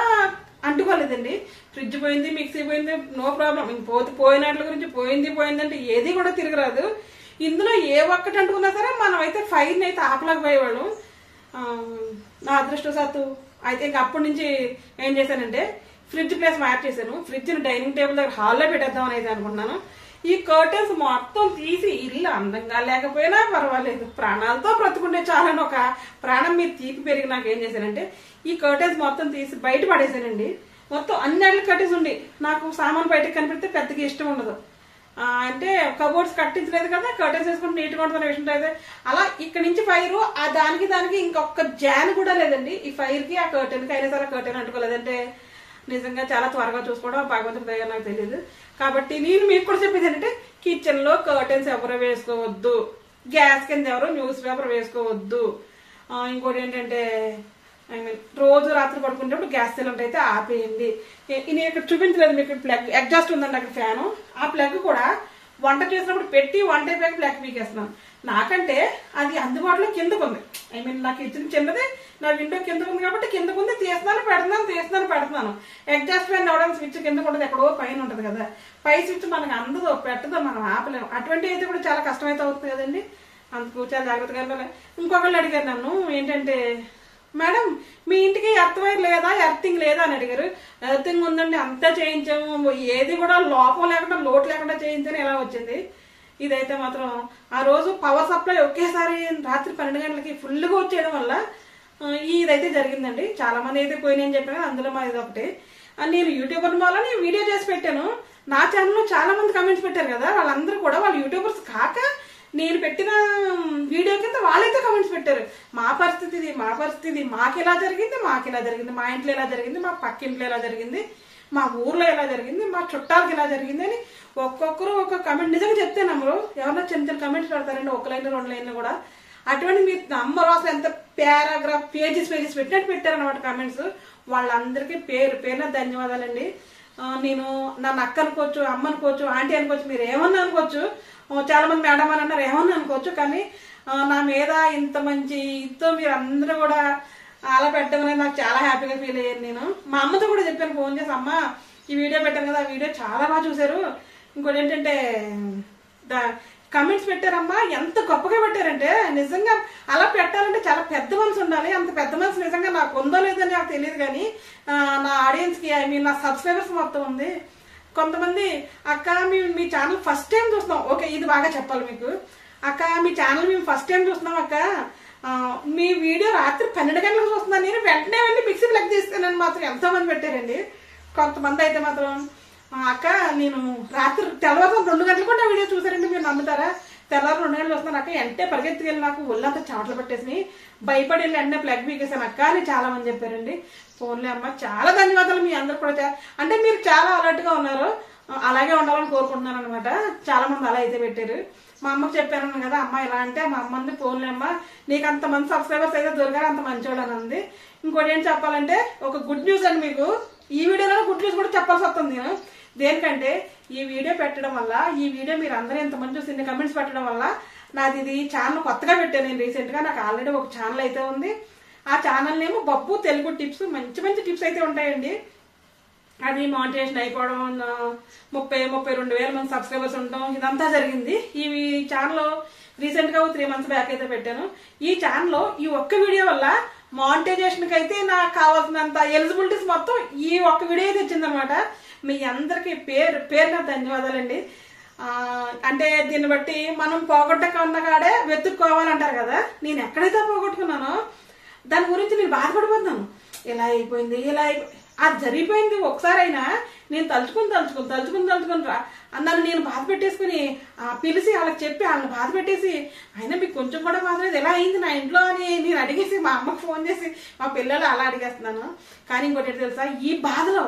అంటుకోలేదండి. ఫ్రిడ్జ్ పోయింది, మిక్సీ పోయింది, నో ప్రాబ్లం. ఇంక పోయినట్ల గురించి పోయిందంటే ఏది కూడా తిరగరాదు. ఇందులో ఏ ఒక్కటి అంటుకున్నా సరే మనం అయితే ఫైర్ని అయితే ఆపలేకపోయేవాళ్ళం. నా అదృష్టవశాత్తు అయితే ఇంక అప్పటి నుంచి ఏం చేశానంటే ఫ్రిడ్జ్ ప్లేస్ మ్యాప్ చేశాను. ఫ్రిడ్జ్ని డైనింగ్ టేబుల్ దగ్గర హాల్లో పెట్టేద్దామని అయితే అనుకున్నాను. ఈ కర్టెన్స్ మొత్తం తీసి ఇల్లు అందంగా లేకపోయినా పర్వాలేదు, ప్రాణాలతో బ్రతుకుంటే చాలని ఒక ప్రాణం మీద తీపి పెరిగి నాకు ఏం చేశానంటే ఈ కర్టెన్స్ మొత్తం తీసి బయట పడేసానండి. మొత్తం అన్ని అడ్లు కట్టేసి ఉండి నాకు సామాన్ బయటకు కనిపెడితే పెద్దగా ఇష్టం ఉండదు. అంటే కబోర్డ్స్ కట్టించలేదు కదా, కర్టెన్స్ వేసుకుంటే నీట్గా ఉంటుంది విషయం అయితే అలా ఇక్కడి నుంచి ఫైర్ ఆ దానికి ఇంకొక జాన్ కూడా లేదండి. ఈ ఫైర్ కి ఆ కర్టెన్కి అయినా సరే కర్టెన్ అంటుకోలేదంటే నిజంగా చాలా త్వరగా చూసుకోవడం భగవంతుడి దగ్గర నాకు తెలియదు. కాబట్టి నేను మీకు కూడా చెప్పేది ఏంటంటే కిచెన్ లో కర్టెన్స్ ఎవరు వేసుకోవద్దు, గ్యాస్ కింద ఎవరు న్యూస్ పేపర్ వేసుకోవద్దు. ఇంకోటి ఏంటంటే రోజు రాత్రి పడుకునేటప్పుడు గ్యాస్ సిలిండర్ అయితే ఆపేయండి. నేను ఇక్కడ చూపించలేదు మీకు, ప్లగ్ ఎగ్జాస్ట్ ఉందండి అక్కడ ఫ్యాను. ఆ ప్లగ్ కూడా వంట చేసినప్పుడు పెట్టి వంట అయిపోయాక ప్లగ్ పీకేస్తున్నాను. నాకంటే అది అందుబాటులో కిందకు ఉంది. నా కిచెన్ చిన్నది, నా విండో కిందకు ఉంది కాబట్టి కిందకు ఉంది, పెడుతున్నాను. ఎగ్జాస్ట్ ఫ్యాన్ అవడానికి స్విచ్ కిందకు ఉంటుంది, ఎక్కడో పైన ఉంటుంది కదా, పై స్విచ్ మనకు అందదో పెట్టదో మనం ఆపలేము. అటువంటి అయితే కూడా చాలా కష్టమైతే అవుతుంది కదండి. అందుకు చాలా జాగ్రత్తగా వెళ్ళాలి. ఇంకొకళ్ళు అడిగారు నన్ను ఏంటంటే మేడం మీ ఇంటికి ఎర్తింగ్ లేదా అని అడిగారు. ఎర్తింగ్ ఉందండి, అంతా చేయించాము, ఏది కూడా లోపం లేకుండా లోటు లేకుండా చేయించని ఎలా వచ్చింది. ఇదైతే మాత్రం ఆ రోజు పవర్ సప్లై ఒకేసారి రాత్రి 12 గంటలకి ఫుల్గా వచ్చేయడం వల్ల ఇదైతే జరిగిందండి. చాలా మంది అయితే పోయినాయని చెప్పాను, అందులో మా ఇది ఒకటి. నేను యూట్యూబర్ వల్ల నేను వీడియో చేసి పెట్టాను. నా ఛానల్లో చాలా మంది కమెంట్స్ పెట్టారు కదా, వాళ్ళందరూ కూడా వాళ్ళు యూట్యూబర్స్ కాక నేను పెట్టిన వీడియో కింద వాళ్ళైతే కమెంట్స్ పెట్టారు. మా పరిస్థితి మాకు ఇలా జరిగింది, మా ఇంట్లో ఎలా జరిగింది, మా పక్కింట్లో ఎలా జరిగింది, మా ఊర్లో ఎలా జరిగింది, మా చుట్టాలకి ఎలా జరిగింది అని ఒక్కొక్కరు ఒక్కొక్క కమెంట్. నిజంగా చెప్తే నమ్మరు, ఎవరన్నా చిన్న కమెంట్స్ పెడతారండి, 1 లైన్ 2 లైన్లు కూడా. అటువంటి మీరు నమ్మరు, అసలు ఎంత పారాగ్రాఫ్ పేజెస్ పెట్టినట్టు పెట్టారన్నమాట కమెంట్స్. వాళ్ళందరికీ పేరున ధన్యవాదాలండి. నేను నన్ను అక్క అనుకోవచ్చు, అమ్మ అనుకోవచ్చు, ఆంటీ అనుకోవచ్చు, మీరు ఏమన్నా అనుకోవచ్చు, చాలా మంది మేడం అని అన్నారు, ఏమన్నా అనుకోవచ్చు. కానీ నా మీద ఇంత మంచి ఇతో మీరు అందరూ కూడా అలా పెట్టడం అనేది నాకు చాలా హ్యాపీగా ఫీల్ అయ్యాను. నేను మా అమ్మతో కూడా చెప్పాను ఫోన్ చేసి, అమ్మ ఈ వీడియో పెట్టాను కదా, ఆ వీడియో చాలా బాగా చూశారు. ఇంకోటి ఏంటంటే కమెంట్స్ పెట్టారమ్మా, ఎంత గొప్పగా పెట్టారంటే నిజంగా అలా పెట్టాలంటే చాలా పెద్ద మనసు ఉండాలి. అంత పెద్ద మనసు నిజంగా నాకు ఉందో లేదని నాకు తెలియదు. కానీ నా ఆడియన్స్కి నా సబ్స్క్రైబర్స్ మొత్తం ఉంది. కొంతమంది అక్క మీ ఛానల్ ఫస్ట్ టైం చూస్తున్నాం, ఓకే ఇది బాగా చెప్పాలి మీకు. అక్క మీ ఛానల్ మేము ఫస్ట్ టైం చూస్తున్నాం అక్క, మీ వీడియో రాత్రి 12 గంటలకు చూస్తున్నాను, నేను వెంటనే వెళ్ళి మిక్సీ ప్లగ్ తీస్తానని మాత్రం ఎంతో మంది పెట్టారండి. కొంతమంది అయితే మాత్రం అక్క నేను రాత్రి తెల్లవారు 2 గంటలకు కూడా వీడియో చూసారండి, మీరు నమ్ముతారా? తెల్లవారు 2 గంటలు వస్తున్నాను అక్క, ఎంటే పరిగెత్తుకెళ్ళి నాకు ఒళ్ళంతా చెమటలు పట్టేసి భయపడి వెళ్ళి వెంటనే ప్లగ్ పీకేసాను అక్క అని చాలా మంది చెప్పారండి. ఫోన్లే అమ్మ, చాలా ధన్యవాదాలు మీ అందరు కూడా. అంటే మీరు చాలా అలర్ట్ గా ఉన్నారు, అలాగే ఉండాలని కోరుకుంటున్నాను అనమాట. చాలా మంది అలా అయితే పెట్టారు. మా అమ్మకి చెప్పాను కదా, అమ్మ ఇలా అంటే మా అమ్మంది ఫోన్లే అమ్మ, నీకు అంతమంది సబ్స్క్రైబర్స్ అయితే దొరికారు, అంత మంచివాడు అని అంది. ఇంకోటి ఏం చెప్పాలంటే ఒక గుడ్ న్యూస్ అండి మీకు, ఈ వీడియోలో గుడ్ న్యూస్ కూడా చెప్పాల్సి వస్తుంది నేను. దేనికంటే ఈ వీడియో పెట్టడం వల్ల, ఈ వీడియో మీరు అందరూ ఎంతమంది చూసి కమెంట్స్ పెట్టడం వల్ల నాది ఇది ఛానల్ కొత్తగా పెట్టాను నేను రీసెంట్ గా. నాకు ఆల్రెడీ ఒక ఛానల్ అయితే ఉంది. ఆ ఛానల్ నేమో బబ్బు తెలుగు టిప్స్, మంచి టిప్స్ అయితే ఉంటాయండి. అది మానిటైజేషన్ అయిపోవడం, 32,000 మంది సబ్స్క్రైబర్స్ ఉండడం, ఇదంతా జరిగింది. ఈ ఛానల్ రీసెంట్ గా 3 మంత్స్ బ్యాక్ అయితే పెట్టాను. ఈ ఛానల్లో ఈ ఒక్క వీడియో వల్ల మానిటైజేషన్ కి అయితే నాకు కావాల్సినంత ఎలిజిబిలిటీస్ మొత్తం ఈ ఒక్క వీడియో తెచ్చిందనమాట. మీ అందరికి పేరున ధన్యవాదాలండి. అంటే దీన్ని బట్టి మనం పోగొట్టకున్న కాడే వెతుక్కోవాలంటారు కదా, నేను ఎక్కడైతే పోగొట్టుకున్నానో దాని గురించి నేను బాధపడిపోతున్నాను. ఇలా అయిపోయింది అది జరిగిపోయింది. ఒకసారైనా నేను తలుచుకుని రా నన్ను నేను బాధ పెట్టేసుకుని పిలిచి వాళ్ళకి చెప్పి వాళ్ళని బాధ పెట్టేసి, అయినా మీకు కొంచెం కూడా బాధ లేదు, ఎలా అయింది నా ఇంట్లో అని నేను అడిగేసి మా అమ్మకు ఫోన్ చేసి మా పిల్లలు అలా అడిగేస్తున్నాను. కానీ ఇంకోటి తెలుసా, ఈ బాధలో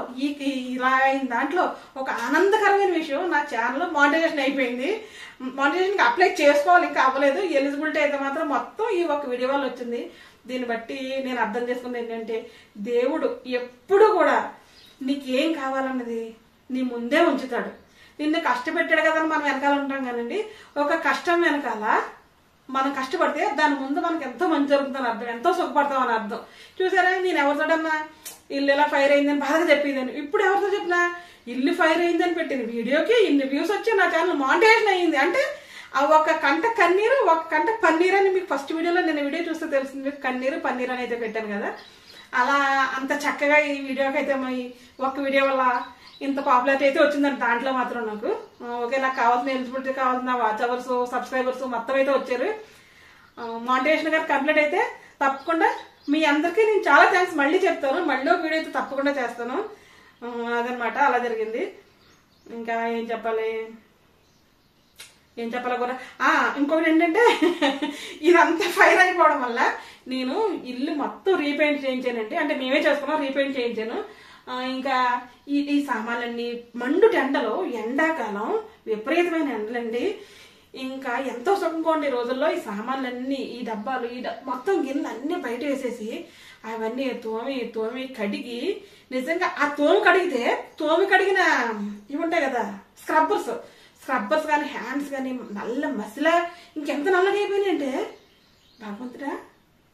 ఇలా అయిన దాంట్లో ఒక ఆనందకరమైన విషయం, నా ఛానల్ మానిటైజేషన్ అయిపోయింది. మానిటైజేషన్కి అప్లై చేసుకోవాలి, ఇంకా అవ్వలేదు. ఎలిజిబిలిటీ అయితే మాత్రం మొత్తం ఈ ఒక వీడియో వల్ల వచ్చింది. దీన్ని బట్టి నేను అర్థం చేసుకుంది ఏంటంటే, దేవుడు ఎప్పుడు కూడా నీకేం కావాలన్నది నీ ముందే ఉంచుతాడు. నిన్ను కష్టపెట్టాడు కదా మనం వెనకాల ఉంటాం కానండి, ఒక కష్టం వెనకాల మనం కష్టపడితే దాని ముందు మనకి ఎంతో మంచి జరుగుతుందని అర్థం, ఎంతో సుఖపడతాం అని అర్థం. చూసారా, నేను ఎవరితోటన్నా ఇల్లు ఇలా ఫైర్ అయిందని బాధగా చెప్పేదాన్ని. ఇప్పుడు ఎవరితో చెప్పినా ఇల్లు ఫైర్ అయిందని పెట్టిన వీడియోకి ఇన్ని వ్యూస్ వచ్చి నా ఛానల్ మానిటైజేషన్ అయ్యింది అంటే ఆ ఒక కంట కన్నీరు ఒక కంట పన్నీర్ అని మీకు ఫస్ట్ వీడియోలో నేను వీడియో చూస్తే తెలుస్తుంది. మీకు కన్నీరు పన్నీర్ అని అయితే పెట్టాను కదా, అలా అంత చక్కగా ఈ వీడియోకి అయితే ఒక్క వీడియో వల్ల ఇంత పాపులారిటీ అయితే వచ్చిందండి. దాంట్లో మాత్రం నాకు ఓకే, నాకు కావాల్సిన ఎలిజిబిలిటీ కావాల్సిన వాచ్ అవర్స్ సబ్స్క్రైబర్స్ మొత్తం అయితే వచ్చారు. మానిటైజేషన్ గారు కంప్లీట్ అయితే తప్పకుండా మీ అందరికీ నేను చాలా థ్యాంక్స్ మళ్ళీ చెప్తాను. మళ్ళీ ఒక వీడియో అయితే తప్పకుండా చేస్తాను. అదనమాట, అలా జరిగింది. ఇంకా ఏం చెప్పాలి కూడా ఇంకొకటి ఏంటంటే ఇదంతా ఫైర్ అయిపోవడం వల్ల నేను ఇల్లు మొత్తం రీపెయింట్ చేయించానండి. అంటే మేమే చేసుకున్నాం, రీపెయింట్ చేయించాను. ఇంకా ఈ సామాన్లన్నీ మండుటి ఎండలో, ఎండాకాలం విపరీతమైన ఎండలండి. ఇంకా ఎంతో సుఖంగా ఈ రోజుల్లో ఈ సామాన్లన్నీ ఈ డబ్బాలు మొత్తం గిన్నెలు అన్ని బయట వేసేసి అవన్నీ తోమి కడిగి, నిజంగా ఆ కడిగితే కడిగిన ఇవి ఉంటాయి కదా స్క్రబ్బర్స్ కానీ హ్యాండ్స్ కానీ నల్ల మసిలా ఇంకెంత నల్లగా అయిపోయినాయి అంటే, భగవంతుడా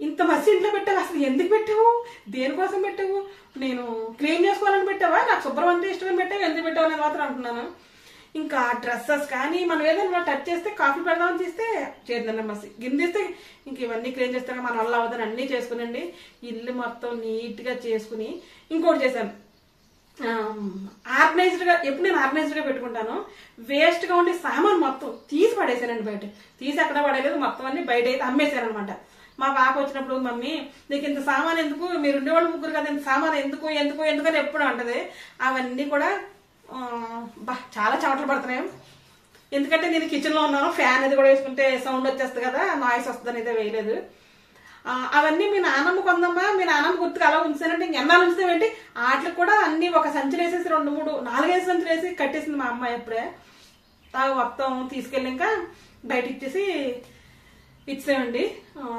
ఇంత మసి ఇంట్లో పెట్టావు, అసలు ఎందుకు పెట్టావు, దేనికోసం పెట్టావు, నేను క్లీన్ చేసుకోవాలని పెట్టావా, నాకు శుభ్రం అంటే ఇష్టమని పెట్టావు, ఎందుకు పెట్టావు అనేది మాత్రం అంటున్నాను. ఇంకా డ్రెస్సెస్ కానీ మనం ఏదైనా టచ్ చేస్తే కాఫీ పెడదామని తీస్తే చేద్దాం మసి, గిన్నె తీస్తే ఇంక ఇవన్నీ క్లీన్ చేస్తాక మన వల్ల అవుదని అన్నీ చేసుకునండి. ఇల్లు మొత్తం నీట్గా చేసుకుని ఇంకోటి చేశాను, ఆర్గనైజ్డ్గా. ఎప్పుడు నేను ఆర్గనైజ్డ్గా పెట్టుకుంటాను. వేస్ట్గా ఉండే సామాన్ మొత్తం తీసి పడేసానండి బయట. తీసి అక్కడ పడేలేదు, మొత్తం అన్ని బయట అయితే అమ్మేశాను అనమాట. మా పాప వచ్చినప్పుడు మమ్మీ నీకు ఇంత సామాన్ ఎందుకు, మీరు ఉండేవాళ్ళు ముగ్గురు కదా, ఇంత సామాన్ ఎందుకని ఎప్పుడు అంటది. అవన్నీ కూడా చాలా చెమటలు పడుతున్నాయి. ఎందుకంటే నేను కిచెన్లో ఉన్నాను, ఫ్యాన్ అది కూడా వేసుకుంటే సౌండ్ వచ్చేస్తుంది కదా, నాయిస్ వస్తుందని అయితే వేయలేదు. అవన్నీ మీ నాన్నమ్మ కొందమ్మా, మీ నాన్నమ్మ గుర్తుకు అలా ఉంచానంటే ఇంకెన్నాళ్ళు ఉంచుతామేంటి, వాటికి కూడా అన్ని ఒక సంచులు వేసేసి 2, 3, 4 సంచులు వేసి కట్టేసింది మా అమ్మాయి. అప్పుడే మొత్తం తీసుకెళ్ళి ఇంకా బయట ఇచ్చేయండి.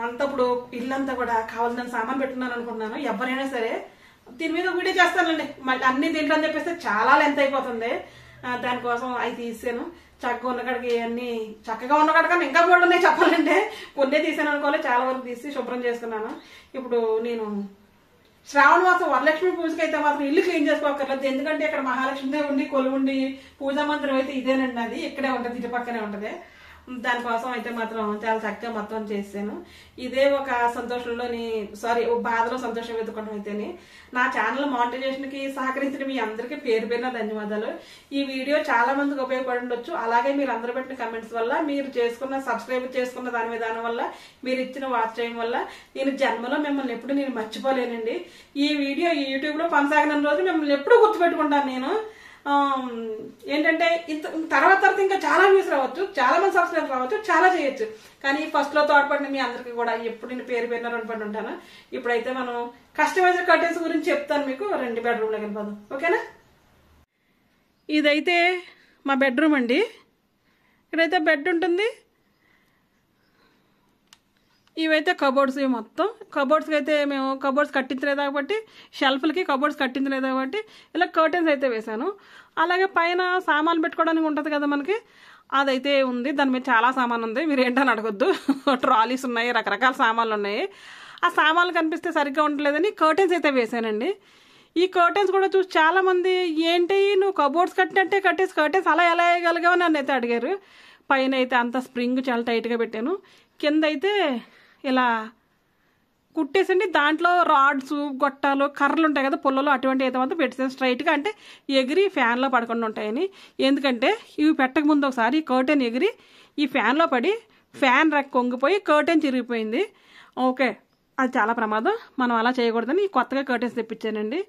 అంతప్పుడు ఇల్లంతా కూడా కావాల్సిన సామాన్ పెట్టుకున్నాను అనుకుంటున్నాను. ఎవరైనా సరే దీని మీద వీడియో చేస్తానండి, మళ్ళీ అన్ని దీంట్లో అని చెప్పేస్తే చాలా లెంత్ అయిపోతుంది. దానికోసం అవి తీసాను. చక్కగా ఉన్న కాడికి అన్ని చక్కగా ఉన్న కాడికన్నా ఇంకా కూడా ఉన్నాయి చెప్పాలంటే. కొన్నే తీసాను అనుకోవాలి, చాలా వరకు తీసి శుభ్రం చేసుకున్నాను. ఇప్పుడు నేను శ్రావణ మాసం వరలక్ష్మి పూజకి అయితే మాత్రం ఇల్లు క్లీన్ చేసుకోకర్లేదు. ఎందుకంటే ఇక్కడ మహాలక్ష్మి ఉండి కొలువుండి పూజా మందిరం అయితే ఇదేనండి, అది ఇక్కడే ఉంటుంది, ఇటు పక్కనే ఉంటుంది. దానికోసం అయితే మాత్రం చాలా చక్కగా మొత్తం చేశాను. ఇదే ఒక సంతోషంలోని బాధలో సంతోషం వెతుకోవడం అయితేనే. నా ఛానల్ మానిటైజేషన్ కి సహకరించిన మీ అందరికీ పేరు పేరున ధన్యవాదాలు. ఈ వీడియో చాలా మందికి ఉపయోగపడి ఉండొచ్చు. అలాగే మీరు అందరూ పెట్టిన కమెంట్స్ వల్ల, మీరు సబ్స్క్రైబ్ చేసుకున్న దాని విధానం వల్ల, మీరు ఇచ్చిన వాచ్ టైం వల్ల నేను జన్మలో మిమ్మల్ని ఎప్పుడు నేను మర్చిపోలేనండి. ఈ వీడియో యూట్యూబ్ లో కొనసాగిన రోజు మిమ్మల్ని ఎప్పుడు గుర్తుపెట్టుకుంటాను నేను. ఏంటంటే తర్వాత ఇంకా చాలా వ్యూస్ రావచ్చు, చాలా మంది సబ్స్క్రైబ్ రావచ్చు, చాలా చేయొచ్చు. కానీ ఫస్ట్ లో తోడ్పడిన మీ అందరికి కూడా ఎప్పుడు నేను పేరు రుణపడి ఉంటాను. ఇప్పుడైతే మనం కస్టమైజ్డ్ కర్టెన్స్ గురించి చెప్తాను మీకు. 2 బెడ్రూమ్ లోకి వెళ్ళిపోదాం, ఓకేనా. ఇదైతే మా బెడ్రూమ్ అండి. ఇక్కడైతే బెడ్ ఉంటుంది. ఇవైతే కబోర్డ్స్. ఇవి మొత్తం కబోర్డ్స్కి అయితే మేము కబోర్డ్స్ కట్టించలేదు కాబట్టి, షెల్ఫ్లకి కబోర్డ్స్ కట్టించలేదు కాబట్టి ఇలా కర్టెన్స్ అయితే వేసాను. అలాగే పైన సామాన్లు పెట్టుకోవడానికి ఉంటుంది కదా మనకి, అదైతే ఉంది. దాని మీద చాలా సామాన్ ఉంది, మీరు ఏంటని అడగొద్దు. ట్రాలీస్ ఉన్నాయి, రకరకాల సామాన్లు ఉన్నాయి. ఆ సామాన్లు కనిపిస్తే సరిగ్గా ఉండలేదని కర్టెన్స్ అయితే వేసానండి. ఈ కర్టెన్స్ కూడా చూసి చాలా మంది ఏంటి నువ్వు కబోర్డ్స్ కట్టినట్టే కట్టేసి కర్టెన్స్ అలా ఎలా వేయగలిగావు నన్ను అయితే అడిగారు. పైన అయితే అంత స్ప్రింగ్ చాలా టైట్గా పెట్టాను. కింద అయితే ఇలా కుట్టేసండి. దాంట్లో రాడ్స్, గొట్టాలు, కర్రలు ఉంటాయి కదా పుల్లలో, అటువంటి అయితే మాత్రం పెట్టేసాను స్ట్రైట్గా. అంటే ఎగిరి ఫ్యాన్లో పడకుండా ఉంటాయని. ఎందుకంటే ఇవి పెట్టక ముందు ఒకసారి ఈ కర్టెన్ ఎగిరి ఈ ఫ్యాన్లో పడి ఫ్యాన్ రెక్క కొంగిపోయి కర్టెన్ చిరిగిపోయింది. ఓకే, అది చాలా ప్రమాదం, మనం అలా చేయకూడదని కొత్తగా కర్టెన్స్ తెప్పించానండి.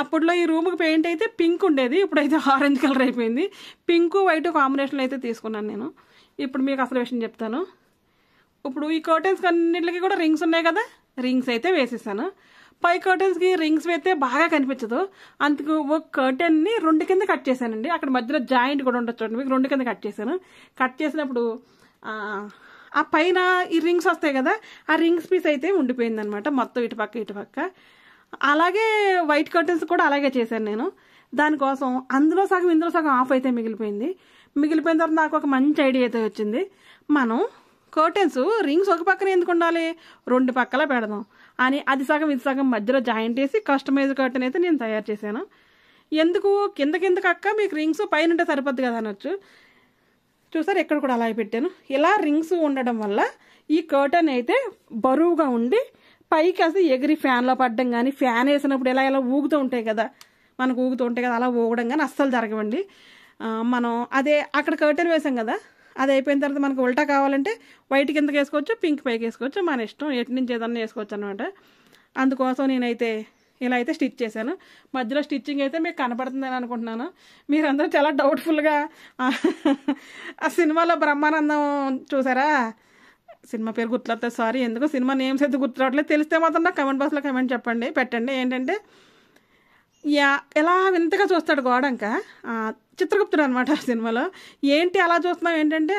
అప్పట్లో ఈ రూమ్కి పెయింట్ అయితే పింక్ ఉండేది, ఇప్పుడైతే ఆరెంజ్ కలర్ అయిపోయింది. పింక్ వైట్ కాంబినేషన్లో అయితే తీసుకున్నాను నేను. ఇప్పుడు మీకు అసలు విషయం చెప్తాను. ఇప్పుడు ఈ కర్టెన్స్ అన్నింటికి కూడా రింగ్స్ ఉన్నాయి కదా, రింగ్స్ అయితే వేసేసాను. పై కర్టెన్స్కి రింగ్స్ వేస్తే బాగా కనిపించదు, అందుకు ఒక కర్టెన్ని 2 కింద కట్ చేశానండి. అక్కడ మధ్యలో జాయింట్ కూడా ఉండొచ్చు చూడండి, మీకు 2 కింద కట్ చేశాను. కట్ చేసినప్పుడు ఆ పైన ఈ రింగ్స్ వస్తాయి కదా, ఆ రింగ్స్ పీస్ అయితే ఉండిపోయింది అనమాట మొత్తం ఇటుపక్క. అలాగే వైట్ కర్టెన్స్ కూడా అలాగే చేశాను నేను. దానికోసం అందులో సగం ఇందులో సగం ఆఫ్ అయితే మిగిలిపోయిన తర్వాత నాకు ఒక మంచి ఐడియా అయితే వచ్చింది. మనం కర్టెన్స్ రింగ్స్ ఒక పక్కన ఎందుకు ఉండాలి, 2 పక్కల పెడదాం అని అది సగం ఇది సగం మధ్యలో జాయింట్ చేసి కస్టమైజ్ కర్టెన్ అయితే నేను తయారు చేశాను. ఎందుకు కిందకి అక్క మీకు రింగ్స్ పైన ఉంటే సరిపోద్ది కదా అనొచ్చు. చూసారు ఎక్కడ కూడా అలాగే పెట్టాను. ఇలా రింగ్స్ ఉండడం వల్ల ఈ కర్టెన్ అయితే బరువుగా ఉండి పైకి అసలు ఎగిరి ఫ్యాన్లో పడ్డం కానీ, ఫ్యాన్ వేసినప్పుడు ఇలా ఊగుతూ ఉంటాయి కదా, మనకు ఊగుతూ ఉంటాయి కదా, అలా ఊగడం కానీ అస్సలు జరగవండి. మనం అదే అక్కడ కర్టెన్ వేసాం కదా, అది అయిపోయిన తర్వాత మనకు ఉల్టా కావాలంటే వైట్ కిందకి వేసుకోవచ్చు, పింక్ పైకి వేసుకోవచ్చు, మన ఇష్టం ఎటు నుంచి ఏదన్నా వేసుకోవచ్చు అనమాట. అందుకోసం నేనైతే ఇలా అయితే స్టిచ్ చేశాను. మధ్యలో స్టిచ్చింగ్ అయితే మీకు కనపడుతుందని అనుకుంటున్నాను. మీరందరూ చాలా డౌట్ఫుల్గా ఆ సినిమాలో బ్రహ్మానందం చూసారా, సినిమా పేరు గుర్తులేదు, సారీ, ఎందుకు సినిమా నేమ్స్ అయితే గుర్తురావట్లేదు, తెలిస్తే మాత్రం నాకు కమెంట్ బాక్స్లో కమెంట్ పెట్టండి. ఏంటంటే ఎలా వింతగా చూస్తాడు గోడంక, చిత్రగుప్తుడు అనమాట సినిమాలో. ఏంటి అలా చూస్తున్నాం, ఏంటంటే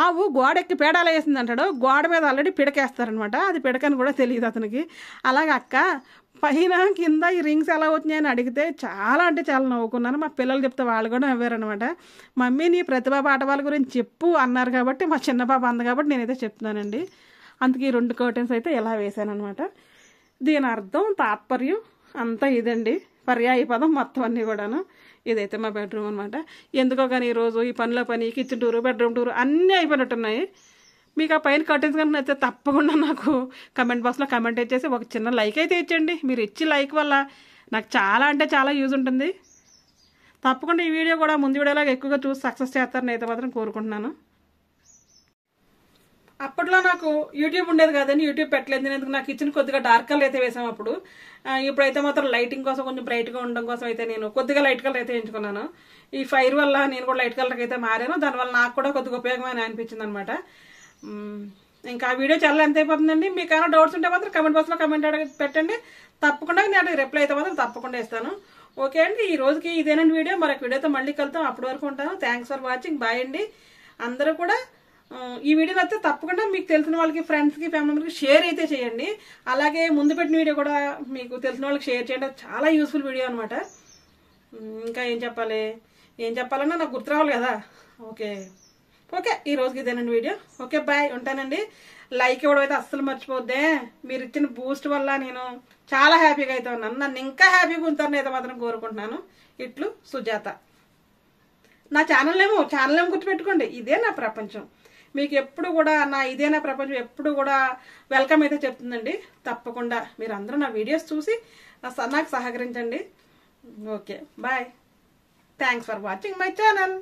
ఆవు గోడ ఎక్కి పేడాలు వేసింది అంటాడు, గోడ మీద ఆల్రెడీ పిడకేస్తారనమాట, అది పిడకని కూడా తెలియదు అతనికి. అలాగే అక్క పైన కింద ఈ రింగ్స్ ఎలా అవుతున్నాయని అడిగితే చాలా అంటే చాలా నవ్వుకున్నాను. మా పిల్లలు చెప్తే వాళ్ళు కూడా నవ్వారనమాట. మమ్మీ నీ ప్రతిభా పాఠవాల గురించి చెప్పు అన్నారు కాబట్టి, మా చిన్న పాప అంది కాబట్టి నేనైతే చెప్తున్నానండి. అందుకే ఈ 2 కర్టెన్స్ అయితే ఎలా వేసాను అనమాట. దీని అర్థం తాత్పర్యం అంతా ఇదండి, పర్యాయ పదం మొత్తం అన్నీ కూడాను. ఇదైతే మా బెడ్రూమ్ అనమాట. ఎందుకో కానీ ఈరోజు ఈ పనిలో పని, కిచెన్ టూరు, బెడ్రూమ్ టూరు అన్నీ అయిపోయినట్టున్నాయి. మీకు ఆ పైన కర్టెన్స్ కానీ అయితే తప్పకుండా నాకు కమెంట్ బాక్స్లో కమెంట్ ఇచ్చేసి ఒక చిన్న లైక్ అయితే ఇచ్చండి. మీరు ఇచ్చి లైక్ వల్ల నాకు చాలా అంటే చాలా యూజ్ ఉంటుంది. తప్పకుండా ఈ వీడియో కూడా ముందు వీడియోలాగా ఎక్కువగా చూసి సక్సెస్ చేస్తారని అయితే మాత్రం కోరుకుంటున్నాను. అప్పట్లో నాకు యూట్యూబ్ ఉండేది కాదని యూట్యూబ్ పెట్టలేదు, ఎందుకు నాకు కిచెన్ కొద్దిగా డార్క్ కలర్ అయితే వేసాం అప్పుడు. ఇప్పుడైతే మాత్రం లైటింగ్ కోసం కొంచెం బ్రైట్గా ఉండడం కోసం అయితే నేను కొద్దిగా లైట్ కలర్ అయితే ఎంచుకున్నాను. ఈ ఫైర్ వల్ల నేను కూడా లైట్ కలర్కి అయితే మారాను, దానివల్ల నాకు కూడా కొద్దిగా ఉపయోగమైన అనిపించింది అనమాట. ఇంకా ఆ వీడియో చాలా ఎంత అయిపోతుందండి. మీకు ఏమైనా డౌట్స్ ఉంటే మాత్రం కమెంట్ బాక్స్లో కమెంట్ పెట్టండి, తప్పకుండా నేను రిప్లై అయితే మాత్రం తప్పకుండా ఇస్తాను. ఓకే అండి, ఈ రోజుకి ఇదేనండి వీడియో. మరొక వీడియోతో మళ్ళీ కలుద్దాం, అప్పటి వరకు ఉంటాను. థ్యాంక్స్ ఫర్ వాచింగ్, బాయ్ అండి. అందరూ కూడా ఈ వీడియో నచ్చితే తప్పకుండా మీకు తెలిసిన వాళ్ళకి, ఫ్రెండ్స్కి, ఫ్యామిలీ మెంబర్కి షేర్ అయితే చేయండి. అలాగే ముందు పెట్టిన వీడియో కూడా మీకు తెలిసిన వాళ్ళకి షేర్ చేయండి, చాలా యూస్ఫుల్ వీడియో అనమాట. ఇంకా ఏం చెప్పాలన్నా నాకు గుర్తు రావాలి కదా. ఓకే ఈ రోజుకి ఇదేనండి వీడియో. ఓకే బాయ్, ఉంటానండి. లైక్ ఇవ్వడం అయితే అస్సలు మర్చిపోద్దే. మీరు ఇచ్చిన బూస్ట్ వల్ల నేను చాలా హ్యాపీగా అయితే ఉన్నాను. నన్ను ఇంకా హ్యాపీగా ఉంటారని అయితే మాత్రం కోరుకుంటున్నాను. ఇట్లు సుజాత. నా ఛానల్ ఏమో గుర్తుపెట్టుకోండి, ఇదే నా ప్రపంచం. మీకు ఎప్పుడు కూడా ఇదే నా ప్రపంచం ఎప్పుడు కూడా వెల్కమ్ అయితే చెప్తుందండి. తప్పకుండా మీరు అందరూ నా వీడియోస్ చూసి నాకు సహకరించండి. Okay bye, thanks for watching my channel.